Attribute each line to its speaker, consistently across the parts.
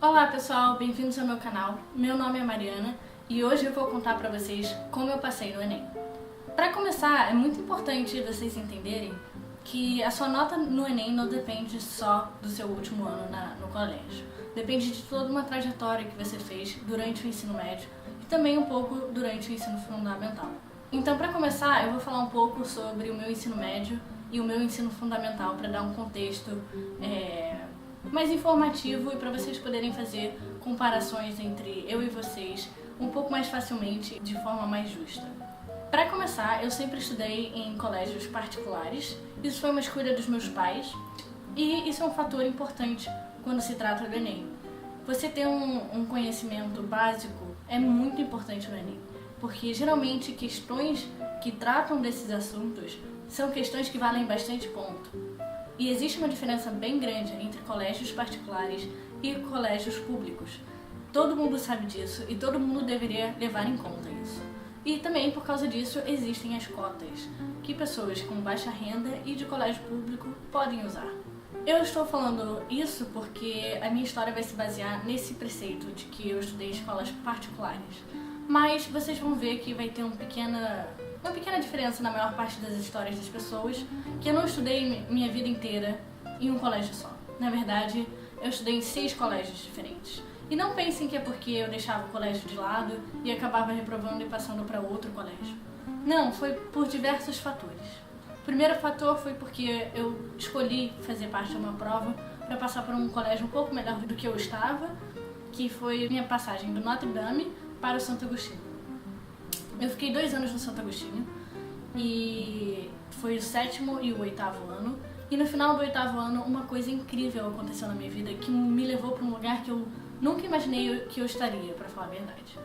Speaker 1: Olá pessoal, bem-vindos ao meu canal. Meu nome é Mariana e hoje eu vou contar pra vocês como eu passei no Enem. Para começar, é muito importante vocês entenderem que a sua nota no Enem não depende só do seu último ano no colégio. Depende de toda uma trajetória que você fez durante o ensino médio e também um pouco durante o ensino fundamental. Então, para começar, eu vou falar um pouco sobre o meu ensino médio e o meu ensino fundamental para dar um contexto mais informativo e para vocês poderem fazer comparações entre eu e vocês um pouco mais facilmente, de forma mais justa. Para começar, eu sempre estudei em colégios particulares. Isso foi uma escolha dos meus pais e isso é um fator importante quando se trata do Enem. Você ter um conhecimento básico é muito importante no Enem, porque geralmente questões que tratam desses assuntos são questões que valem bastante ponto. E existe uma diferença bem grande entre colégios particulares e colégios públicos. Todo mundo sabe disso e todo mundo deveria levar em conta isso. E também, por causa disso, existem as cotas, que pessoas com baixa renda e de colégio público podem usar. Eu estou falando isso porque a minha história vai se basear nesse preceito de que eu estudei em escolas particulares. Mas vocês vão ver que vai ter uma pequena diferença na maior parte das histórias das pessoas, que eu não estudei minha vida inteira em um colégio só. Na verdade, eu estudei em 6 colégios diferentes. E não pensem que é porque eu deixava o colégio de lado e acabava reprovando e passando para outro colégio. Não, foi por diversos fatores. O primeiro fator foi porque eu escolhi fazer parte de uma prova para passar por um colégio um pouco melhor do que eu estava, que foi minha passagem do Notre Dame para o Santo Agostinho. Eu fiquei 2 anos no Santo Agostinho e foi o 7º e o 8º ano. E no final do 8º ano, uma coisa incrível aconteceu na minha vida que me levou para um lugar que eu nunca imaginei que eu estaria, para falar a verdade.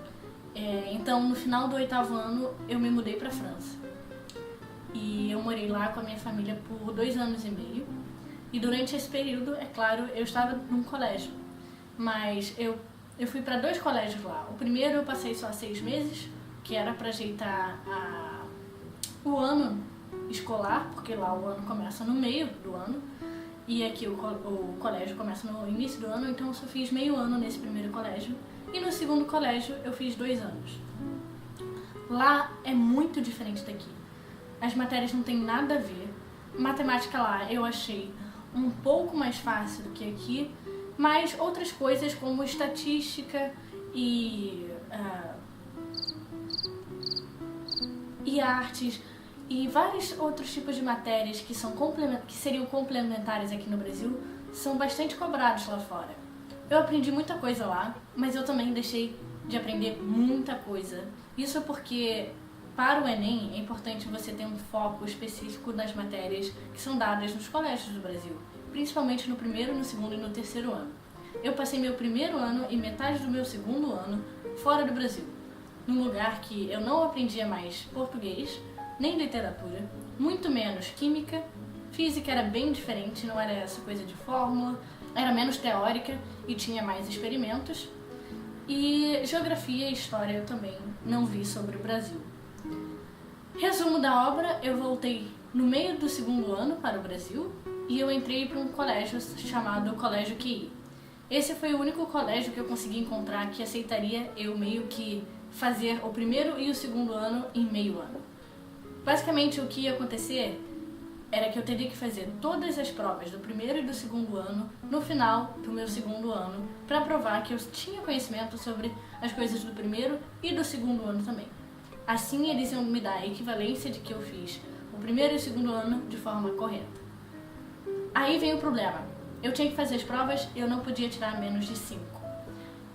Speaker 1: Então, no final do 8º ano, eu me mudei para a França. E eu morei lá com a minha família por 2 anos e meio. E durante esse período, é claro, eu estava num colégio. Mas eu fui para 2 colégios lá. O primeiro eu passei só 6 meses, que era para ajeitar o ano escolar, porque lá o ano começa no meio do ano. E aqui o colégio começa no início do ano, então eu só fiz meio ano nesse primeiro colégio. E no segundo colégio eu fiz 2 anos. Lá é muito diferente daqui. As matérias não têm nada a ver. Matemática lá eu achei um pouco mais fácil do que aqui, mas outras coisas como estatística e artes e vários outros tipos de matérias que seriam complementares aqui no Brasil são bastante cobrados lá fora. Eu aprendi muita coisa lá, mas eu também deixei de aprender muita coisa. Isso porque para o Enem é importante você ter um foco específico nas matérias que são dadas nos colégios do Brasil, principalmente no primeiro, no segundo e no terceiro ano. Eu passei meu primeiro ano e metade do meu segundo ano fora do Brasil, num lugar que eu não aprendia mais português, nem literatura, muito menos química. Física era bem diferente, não era essa coisa de fórmula, era menos teórica e tinha mais experimentos. E geografia e história eu também não vi sobre o Brasil. Resumo da obra, eu voltei no meio do segundo ano para o Brasil e eu entrei para um colégio chamado Colégio QI. Esse foi o único colégio que eu consegui encontrar que aceitaria eu meio que fazer o primeiro e o segundo ano em meio ano. Basicamente o que ia acontecer era que eu teria que fazer todas as provas do primeiro e do segundo ano no final do meu segundo ano para provar que eu tinha conhecimento sobre as coisas do primeiro e do segundo ano também. Assim eles iam me dar a equivalência de que eu fiz o primeiro e o segundo ano de forma correta. Aí vem o problema. Eu tinha que fazer as provas e eu não podia tirar menos de 5.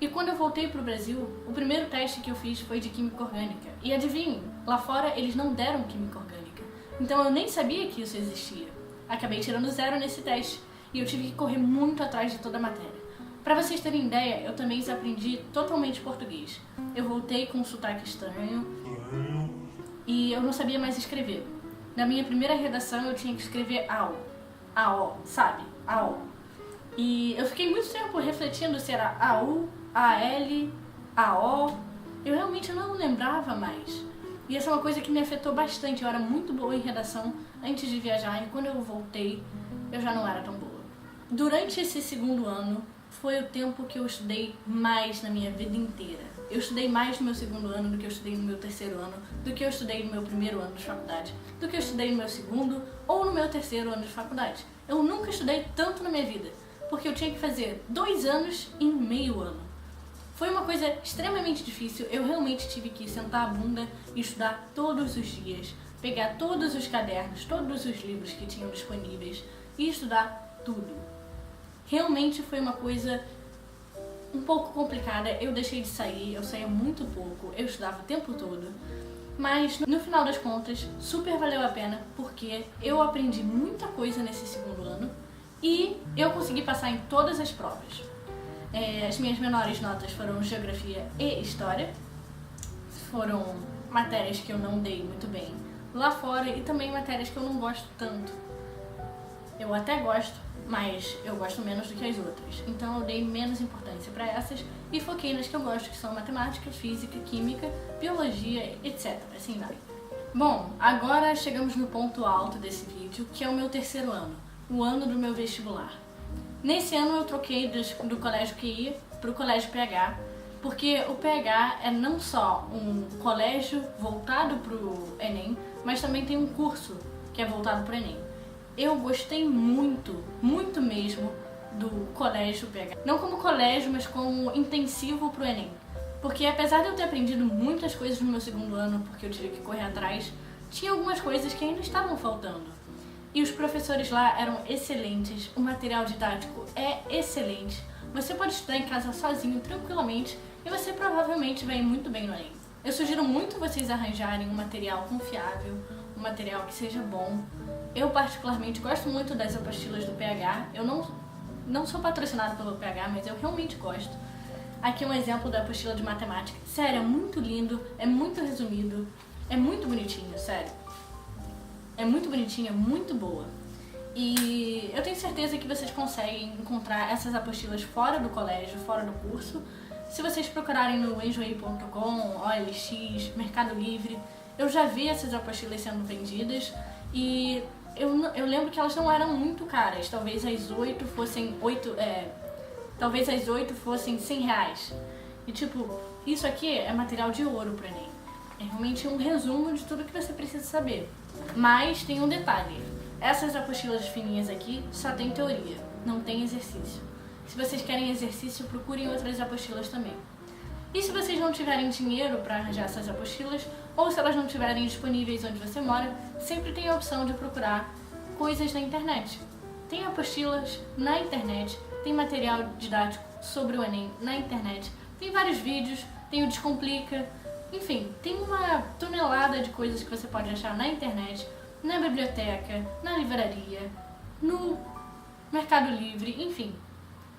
Speaker 1: E quando eu voltei para o Brasil, o primeiro teste que eu fiz foi de Química Orgânica. E adivinhem, lá fora eles não deram Química Orgânica. Então eu nem sabia que isso existia. Acabei tirando 0 nesse teste e eu tive que correr muito atrás de toda a matéria. Para vocês terem ideia, eu também aprendi totalmente português. Eu voltei com um sotaque estranho e eu não sabia mais escrever. Na minha primeira redação eu tinha que escrever AO, sabe? AO. E eu fiquei muito tempo refletindo se era AU, AL, AO. Eu realmente não lembrava mais. E essa é uma coisa que me afetou bastante. Eu era muito boa em redação antes de viajar e quando eu voltei, eu já não era tão boa. Durante esse segundo ano, foi o tempo que eu estudei mais na minha vida inteira. Eu estudei mais no meu segundo ano do que eu estudei no meu terceiro ano, do que eu estudei no meu primeiro ano de faculdade, do que eu estudei no meu segundo ou no meu terceiro ano de faculdade. Eu nunca estudei tanto na minha vida, porque eu tinha que fazer 2 anos em meio ano. Foi uma coisa extremamente difícil, eu realmente tive que sentar a bunda e estudar todos os dias, pegar todos os cadernos, todos os livros que tinham disponíveis e estudar tudo. Realmente foi uma coisa um pouco complicada, eu deixei de sair, eu saía muito pouco, eu estudava o tempo todo, mas no final das contas super valeu a pena porque eu aprendi muita coisa nesse segundo ano e eu consegui passar em todas as provas. As minhas menores notas foram Geografia e História, foram matérias que eu não dei muito bem lá fora e também matérias que eu não gosto tanto. Eu até gosto, mas eu gosto menos do que as outras. Então eu dei menos importância para essas e foquei nas que eu gosto, que são matemática, física, química, biologia, etc. Assim vai. Bom, agora chegamos no ponto alto desse vídeo, que é o meu terceiro ano, o ano do meu vestibular. Nesse ano eu troquei do colégio QI para o colégio PH, porque o PH é não só um colégio voltado para o Enem, mas também tem um curso que é voltado para o Enem. Eu gostei muito, muito mesmo do colégio PH. Não como colégio, mas como intensivo pro Enem. Porque apesar de eu ter aprendido muitas coisas no meu segundo ano, porque eu tive que correr atrás, tinha algumas coisas que ainda estavam faltando. E os professores lá eram excelentes, o material didático é excelente. Você pode estudar em casa sozinho, tranquilamente, e você provavelmente vai ir muito bem no Enem. Eu sugiro muito vocês arranjarem um material confiável, um material que seja bom. Eu particularmente gosto muito das apostilas do PH, eu não sou patrocinada pelo PH, mas eu realmente gosto. Aqui um exemplo da apostila de matemática. Sério, é muito lindo, é muito resumido, é muito bonitinho, sério. É muito bonitinho, é muito boa. E eu tenho certeza que vocês conseguem encontrar essas apostilas fora do colégio, fora do curso. Se vocês procurarem no enjoei.com, OLX, Mercado Livre, eu já vi essas apostilas sendo vendidas e eu lembro que elas não eram muito caras. Talvez as 8 fossem talvez as 8 fossem R$100. E tipo, isso aqui é material de ouro pro Enem. É realmente um resumo de tudo que você precisa saber. Mas tem um detalhe. Essas apostilas fininhas aqui só tem teoria, não tem exercício. Se vocês querem exercício, procurem outras apostilas também. E se vocês não tiverem dinheiro para arranjar essas apostilas, ou se elas não estiverem disponíveis onde você mora, sempre tem a opção de procurar coisas na internet. Tem apostilas na internet, tem material didático sobre o Enem na internet, tem vários vídeos, tem o Descomplica, enfim, tem uma tonelada de coisas que você pode achar na internet, na biblioteca, na livraria, no Mercado Livre, enfim.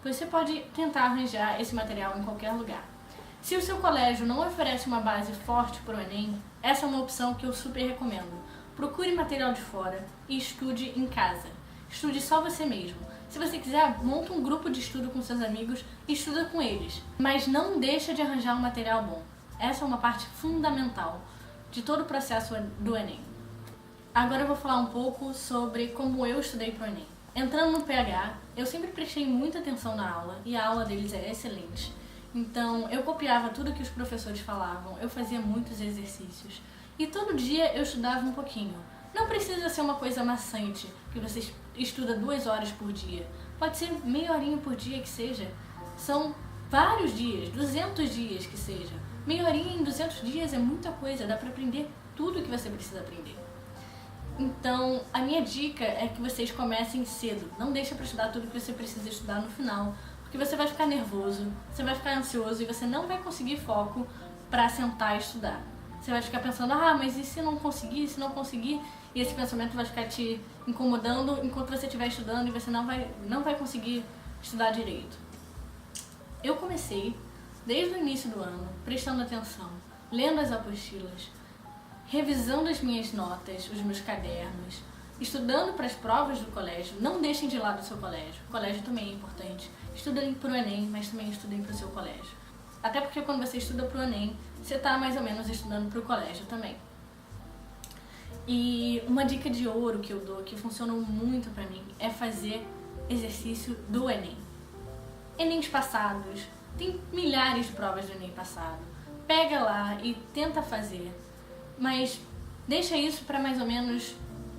Speaker 1: Você pode tentar arranjar esse material em qualquer lugar. Se o seu colégio não oferece uma base forte para o Enem, essa é uma opção que eu super recomendo. Procure material de fora e estude em casa. Estude só você mesmo. Se você quiser, monta um grupo de estudo com seus amigos e estuda com eles. Mas não deixa de arranjar um material bom. Essa é uma parte fundamental de todo o processo do Enem. Agora eu vou falar um pouco sobre como eu estudei para o Enem. Entrando no PH, eu sempre prestei muita atenção na aula e a aula deles é excelente. Então eu copiava tudo que os professores falavam, eu fazia muitos exercícios e todo dia eu estudava um pouquinho. Não precisa ser uma coisa maçante, que você estuda 2 horas por dia. Pode ser meia horinha por dia que seja. São vários dias, 200 dias que seja. Meia horinha em 200 dias é muita coisa, dá pra aprender tudo que você precisa aprender. Então, a minha dica é que vocês comecem cedo. Não deixa pra estudar tudo que você precisa estudar no final, porque você vai ficar nervoso, você vai ficar ansioso e você não vai conseguir foco pra sentar e estudar. Você vai ficar pensando, mas e se não conseguir, se não conseguir? E esse pensamento vai ficar te incomodando enquanto você estiver estudando e você não vai conseguir estudar direito. Eu comecei desde o início do ano, prestando atenção, lendo as apostilas, revisando as minhas notas, os meus cadernos, estudando para as provas do colégio. Não deixem de lado o seu colégio. O colégio também é importante. Estudem para o Enem, mas também estudem para o seu colégio. Até porque quando você estuda para o Enem, você está mais ou menos estudando para o colégio também. E uma dica de ouro que eu dou, que funcionou muito para mim, é fazer exercício do Enem. Enems passados, tem milhares de provas do Enem passado. Pega lá e tenta fazer, mas deixa isso para mais ou menos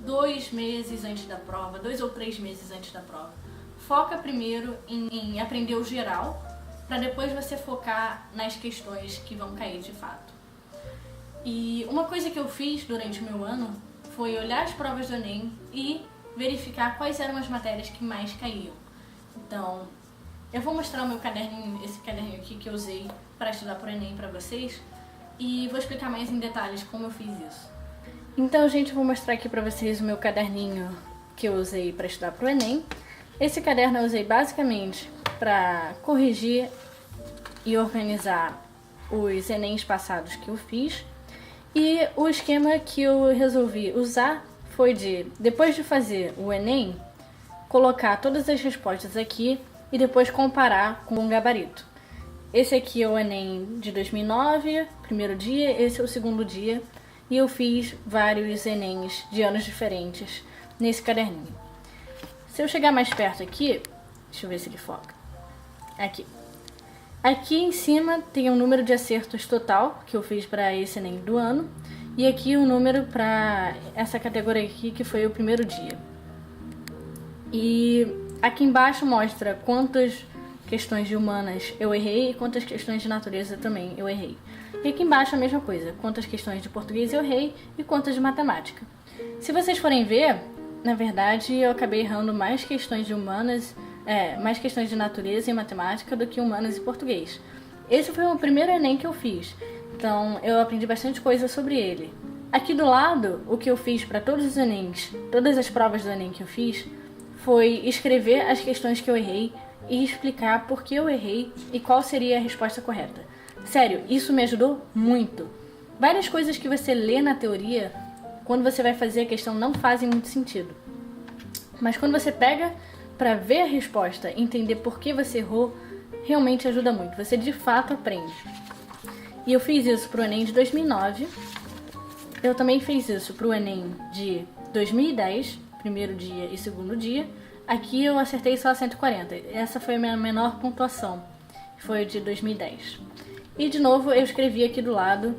Speaker 1: 2 meses antes da prova, 2 ou 3 meses antes da prova. Foca primeiro em aprender o geral, para depois você focar nas questões que vão cair de fato. E uma coisa que eu fiz durante o meu ano foi olhar as provas do Enem e verificar quais eram as matérias que mais caíam. Então, eu vou mostrar o meu caderninho, esse caderninho aqui que eu usei para estudar para o Enem para vocês, e vou explicar mais em detalhes como eu fiz isso. Então, gente, eu vou mostrar aqui para vocês o meu caderninho que eu usei para estudar para o Enem. Esse caderno eu usei basicamente para corrigir e organizar os Enems passados que eu fiz. E o esquema que eu resolvi usar foi de, depois de fazer o Enem, colocar todas as respostas aqui e depois comparar com um gabarito. Esse aqui é o Enem de 2009, primeiro dia, esse é o segundo dia, e eu fiz vários Enems de anos diferentes nesse caderninho. Se eu chegar mais perto aqui, deixa eu ver se ele foca. Aqui. Aqui em cima tem o número de acertos total que eu fiz para esse Enem do ano. E aqui o número para essa categoria aqui que foi o primeiro dia. E aqui embaixo mostra quantas questões de humanas eu errei e quantas questões de natureza também eu errei. E aqui embaixo a mesma coisa, quantas questões de português eu errei e quantas de matemática. Se vocês forem ver, na verdade eu acabei errando mais questões de humanas, mais questões de natureza e matemática do que humanas e português. Esse foi o primeiro Enem que eu fiz, então eu aprendi bastante coisa sobre ele. Aqui do lado, o que eu fiz para todos os Enems, todas as provas do Enem que eu fiz, foi escrever as questões que eu errei e explicar por que eu errei e qual seria a resposta correta. Sério, isso me ajudou muito. Várias coisas que você lê na teoria, quando você vai fazer a questão, não fazem muito sentido. Mas quando você pega para ver a resposta e entender por que você errou, realmente ajuda muito. Você de fato aprende. E eu fiz isso para o Enem de 2009. Eu também fiz isso para o Enem de 2010, primeiro dia e segundo dia. Aqui eu acertei só 140. Essa foi a minha menor pontuação. Foi de 2010. E de novo eu escrevi aqui do lado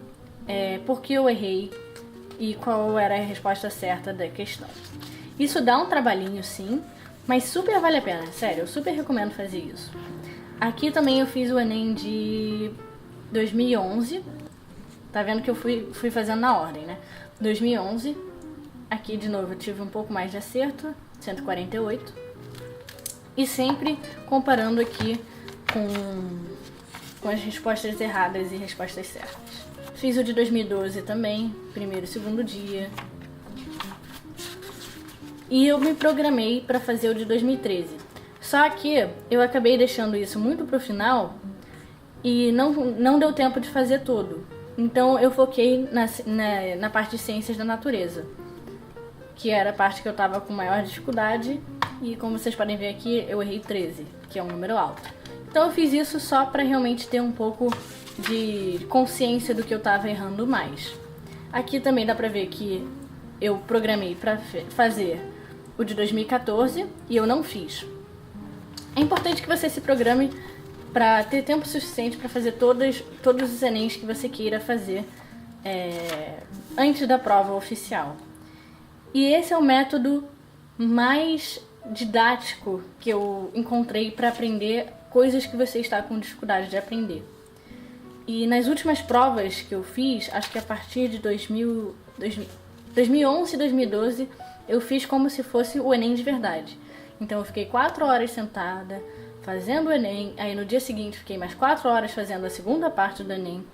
Speaker 1: por que eu errei e qual era a resposta certa da questão. Isso dá um trabalhinho sim, mas super vale a pena. Sério, eu super recomendo fazer isso. Aqui também eu fiz o Enem de 2011. Tá vendo que eu fui fazendo na ordem, né? 2011. Aqui de novo eu tive um pouco mais de acerto, 148. E sempre comparando aqui com as respostas erradas e respostas certas. Fiz o de 2012 também, primeiro e segundo dia. E eu me programei para fazer o de 2013. Só que eu acabei deixando isso muito pro final e não deu tempo de fazer tudo. Então eu foquei na parte de ciências da natureza, que era a parte que eu estava com maior dificuldade. E como vocês podem ver aqui, eu errei 13, que é um número alto. Então eu fiz isso só para realmente ter um pouco de consciência do que eu estava errando mais. Aqui também dá pra ver que eu programei para fazer o de 2014 e eu não fiz. É importante que você se programe para ter tempo suficiente para fazer todos os Enems que você queira fazer antes da prova oficial. E esse é o método mais didático que eu encontrei para aprender coisas que você está com dificuldade de aprender. E nas últimas provas que eu fiz, acho que a partir de 2011 e 2012, eu fiz como se fosse o Enem de verdade. Então eu fiquei 4 horas sentada fazendo o Enem, aí no dia seguinte fiquei mais 4 horas fazendo a segunda parte do Enem.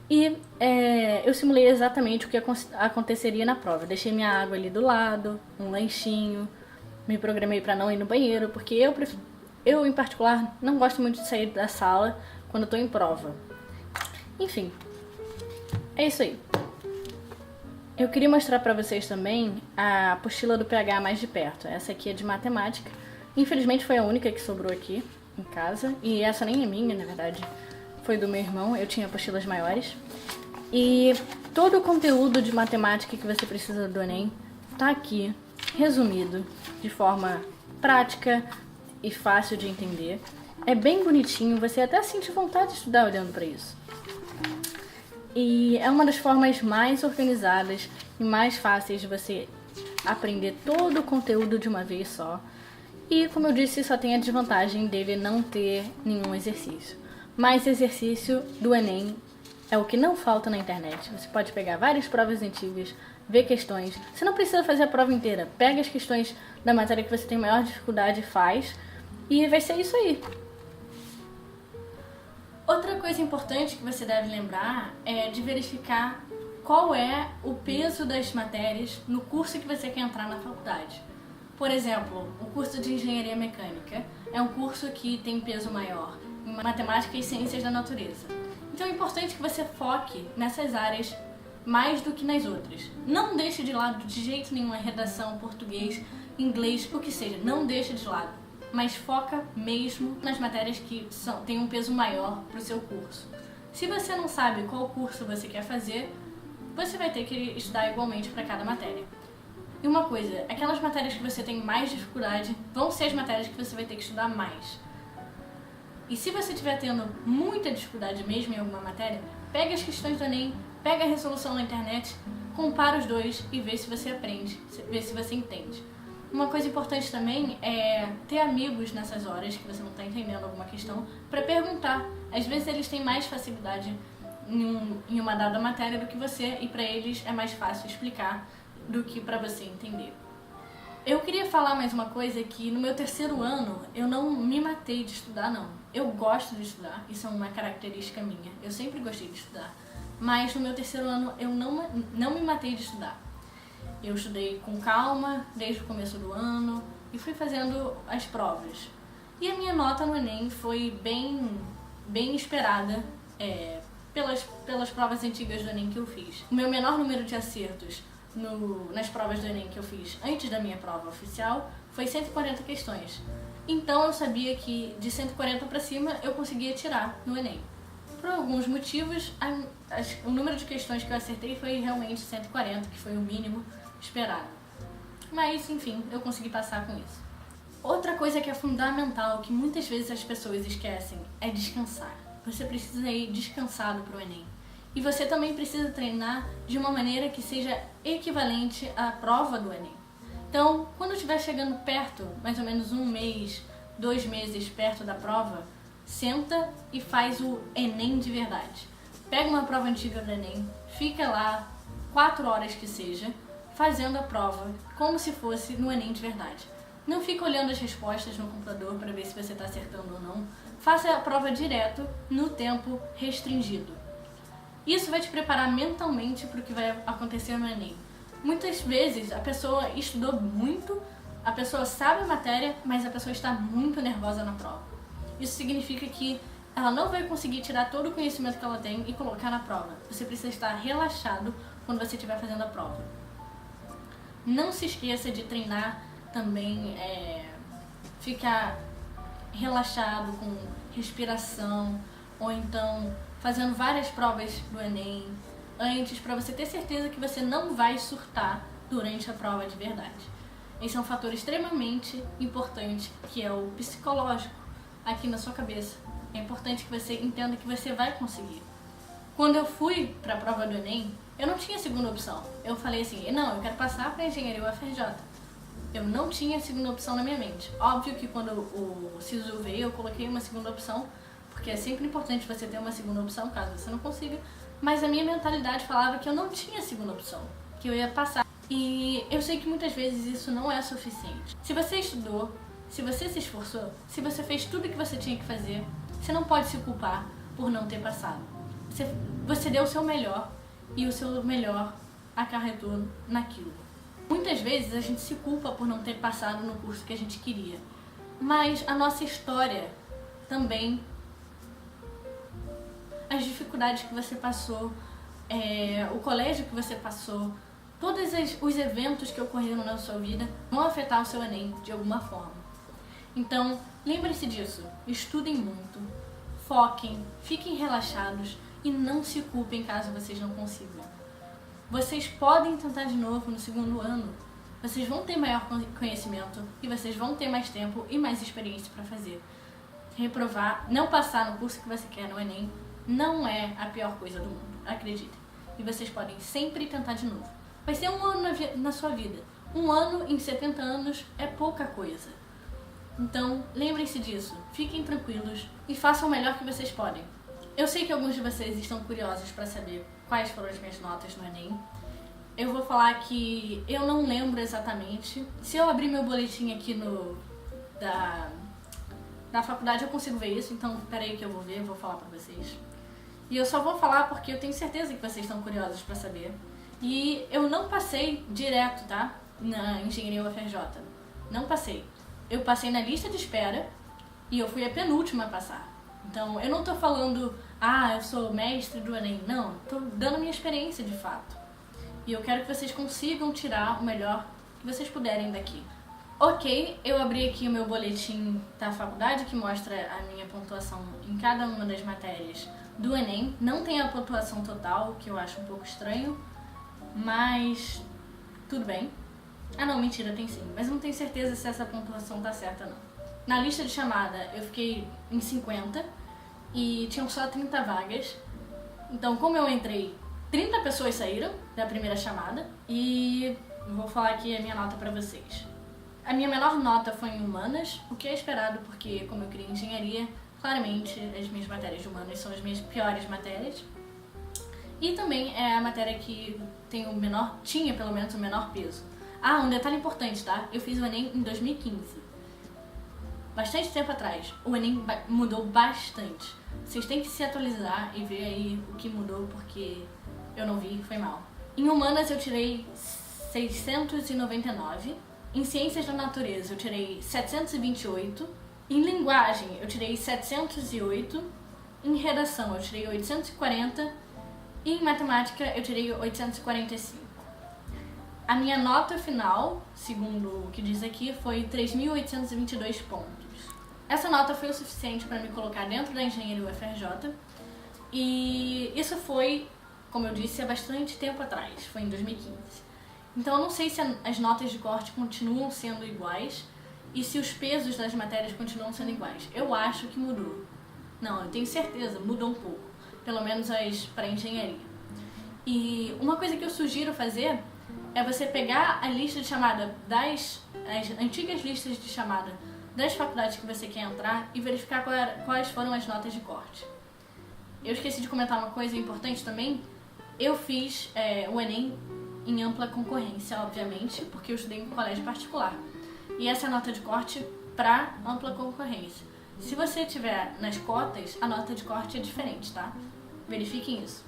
Speaker 1: E eu simulei exatamente o que aconteceria na prova. Eu deixei minha água ali do lado, um lanchinho, me programei para não ir no banheiro, porque eu em particular não gosto muito de sair da sala quando eu tô em prova. Enfim, é isso aí. Eu queria mostrar para vocês também a apostila do PH mais de perto. Essa aqui é de matemática. Infelizmente foi a única que sobrou aqui em casa. E essa nem é minha, na verdade. Foi do meu irmão. Eu tinha apostilas maiores. E todo o conteúdo de matemática que você precisa do Enem tá aqui, resumido, de forma prática e fácil de entender. É bem bonitinho, você até sente vontade de estudar olhando para isso. E é uma das formas mais organizadas e mais fáceis de você aprender todo o conteúdo de uma vez só. E, como eu disse, só tem a desvantagem dele não ter nenhum exercício. Mas exercício do Enem é o que não falta na internet. Você pode pegar várias provas antigas, ver questões. Você não precisa fazer a prova inteira. Pega as questões da matéria que você tem maior dificuldade e faz. E vai ser isso aí. Outra coisa importante que você deve lembrar é de verificar qual é o peso das matérias no curso que você quer entrar na faculdade. Por exemplo, o curso de Engenharia Mecânica é um curso que tem peso maior em Matemática e Ciências da Natureza. Então é importante que você foque nessas áreas mais do que nas outras. Não deixe de lado de jeito nenhum a redação, português, inglês, o que seja. Não deixe de lado. Mas foca mesmo nas matérias que têm um peso maior para o seu curso. Se você não sabe qual curso você quer fazer, você vai ter que estudar igualmente para cada matéria. E uma coisa, aquelas matérias que você tem mais dificuldade vão ser as matérias que você vai ter que estudar mais. E se você estiver tendo muita dificuldade mesmo em alguma matéria, pega as questões do Enem, pega a resolução na internet, compara os dois e vê se você aprende, vê se você entende. Uma coisa importante também é ter amigos nessas horas que você não está entendendo alguma questão para perguntar. Às vezes eles têm mais facilidade em uma dada matéria do que você e para eles é mais fácil explicar do que para você entender. Eu queria falar mais uma coisa que no meu terceiro ano eu não me matei de estudar não. Eu gosto de estudar, isso é uma característica minha. Eu sempre gostei de estudar, mas no meu terceiro ano eu não me matei de estudar. Eu estudei com calma desde o começo do ano e fui fazendo as provas. E a minha nota no Enem foi bem esperada pelas provas antigas do Enem que eu fiz. O meu menor número de acertos nas provas do Enem que eu fiz antes da minha prova oficial foi 140 questões. Então eu sabia que de 140 para cima eu conseguia tirar no Enem. Por alguns motivos, o número de questões que eu acertei foi realmente 140, que foi o mínimo esperado. Mas, enfim, eu consegui passar com isso. Outra coisa que é fundamental, que muitas vezes as pessoas esquecem, é descansar. Você precisa ir descansado para o Enem. E você também precisa treinar de uma maneira que seja equivalente à prova do Enem. Então, quando estiver chegando perto, mais ou menos 1 mês, 2 meses perto da prova, senta e faz o Enem de verdade. Pega uma prova antiga do Enem, fica lá 4 horas que seja, fazendo a prova como se fosse no Enem de verdade. Não fica olhando as respostas no computador para ver se você está acertando ou não. Faça a prova direto no tempo restringido. Isso vai te preparar mentalmente para o que vai acontecer no Enem. Muitas vezes a pessoa estudou muito, a pessoa sabe a matéria, mas a pessoa está muito nervosa na prova. Isso significa que ela não vai conseguir tirar todo o conhecimento que ela tem e colocar na prova. Você precisa estar relaxado quando você estiver fazendo a prova. Não se esqueça de treinar também, ficar relaxado com respiração, ou então fazendo várias provas do Enem antes, para você ter certeza que você não vai surtar durante a prova de verdade. Esse é um fator extremamente importante, que é o psicológico aqui na sua cabeça. É importante que você entenda que você vai conseguir. Quando eu fui para a prova do Enem, eu não tinha segunda opção. Eu falei assim, não, eu quero passar para a Engenharia UFRJ. Eu não tinha segunda opção na minha mente. Óbvio que quando o SISU veio, eu coloquei uma segunda opção, porque é sempre importante você ter uma segunda opção, caso você não consiga. Mas a minha mentalidade falava que eu não tinha segunda opção, que eu ia passar. E eu sei que muitas vezes isso não é suficiente. Se você estudou, se você se esforçou, se você fez tudo o que você tinha que fazer, você não pode se culpar por não ter passado. Você deu o seu melhor e o seu melhor acarretou naquilo. Muitas vezes a gente se culpa por não ter passado no curso que a gente queria, mas a nossa história também, as dificuldades que você passou, o colégio que você passou, todos os eventos que ocorreram na sua vida vão afetar o seu Enem de alguma forma. Então, lembre-se disso, estudem muito, foquem, fiquem relaxados e não se culpem caso vocês não consigam. Vocês podem tentar de novo no segundo ano, vocês vão ter maior conhecimento e vocês vão ter mais tempo e mais experiência para fazer. reprovar, não passar no curso que você quer no Enem, não é a pior coisa do mundo, acreditem. E vocês podem sempre tentar de novo. Vai ser um ano na sua vida. Um ano em 70 anos é pouca coisa. Então, lembrem-se disso, fiquem tranquilos e façam o melhor que vocês podem. Eu sei que alguns de vocês estão curiosos para saber quais foram as minhas notas no Enem. Eu vou falar que eu não lembro exatamente. Se eu abrir meu boletim aqui da faculdade, eu consigo ver isso, então peraí que eu vou ver, vou falar pra vocês. E eu só vou falar porque eu tenho certeza que vocês estão curiosos pra saber. E eu não passei direto, tá? Na Engenharia UFRJ. Não passei. Eu passei na lista de espera e eu fui a penúltima a passar. Então eu não tô falando, eu sou mestre do Enem. Não, tô dando minha experiência de fato. E eu quero que vocês consigam tirar o melhor que vocês puderem daqui. Ok, eu abri aqui o meu boletim da faculdade que mostra a minha pontuação em cada uma das matérias do Enem. Não tem a pontuação total, que eu acho um pouco estranho, mas tudo bem. Não, mentira, tem sim, mas não tenho certeza se essa pontuação tá certa não. Na lista de chamada eu fiquei em 50 e tinham só 30 vagas. Então, como eu entrei, 30 pessoas saíram da primeira chamada e vou falar aqui a minha nota pra vocês. A minha menor nota foi em humanas, o que é esperado porque, como eu queria engenharia, claramente as minhas matérias de humanas são as minhas piores matérias. E também é a matéria que tinha pelo menos o menor peso. Um detalhe importante, tá? Eu fiz o Enem em 2015. Bastante tempo atrás. O Enem mudou bastante. Vocês têm que se atualizar e ver aí o que mudou, porque eu não vi, foi mal. Em humanas eu tirei 699. Em ciências da natureza eu tirei 728. Em linguagem eu tirei 708. Em redação eu tirei 840. E em matemática eu tirei 845. A minha nota final, segundo o que diz aqui, foi 3.822 pontos. Essa nota foi o suficiente para me colocar dentro da Engenharia UFRJ. E isso foi, como eu disse, há bastante tempo atrás, foi em 2015. Então eu não sei se as notas de corte continuam sendo iguais e se os pesos das matérias continuam sendo iguais. Eu acho que mudou. Não, eu tenho certeza, mudou um pouco. Pelo menos as para engenharia. E uma coisa que eu sugiro fazer é você pegar a lista de chamada as antigas listas de chamada das faculdades que você quer entrar e verificar quais foram as notas de corte. Eu esqueci de comentar uma coisa importante também. Eu fiz o Enem em ampla concorrência, obviamente, porque eu estudei em colégio particular. E essa é a nota de corte para ampla concorrência. Se você tiver nas cotas, a nota de corte é diferente, tá? Verifiquem isso.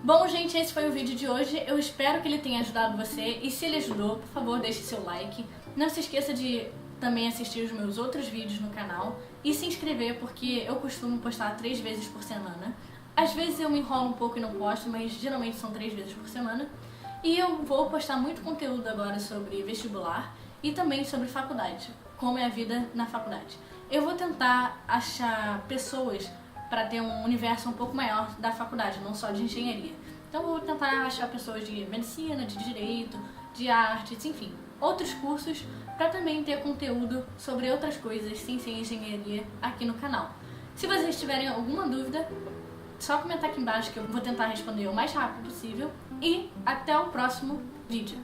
Speaker 1: Bom, gente, esse foi o vídeo de hoje. Eu espero que ele tenha ajudado você. E se ele ajudou, por favor, deixe seu like. Não se esqueça de também assistir os meus outros vídeos no canal. E se inscrever, porque eu costumo postar 3 vezes por semana. Às vezes eu me enrolo um pouco e não posto, mas geralmente são 3 vezes por semana. E eu vou postar muito conteúdo agora sobre vestibular e também sobre faculdade, como é a vida na faculdade. Eu vou tentar achar pessoas para ter um universo um pouco maior da faculdade, não só de engenharia. Então eu vou tentar achar pessoas de medicina, de direito, de artes, enfim, outros cursos, para também ter conteúdo sobre outras coisas sem ser engenharia aqui no canal. Se vocês tiverem alguma dúvida, só comentar aqui embaixo que eu vou tentar responder o mais rápido possível. E até o próximo vídeo.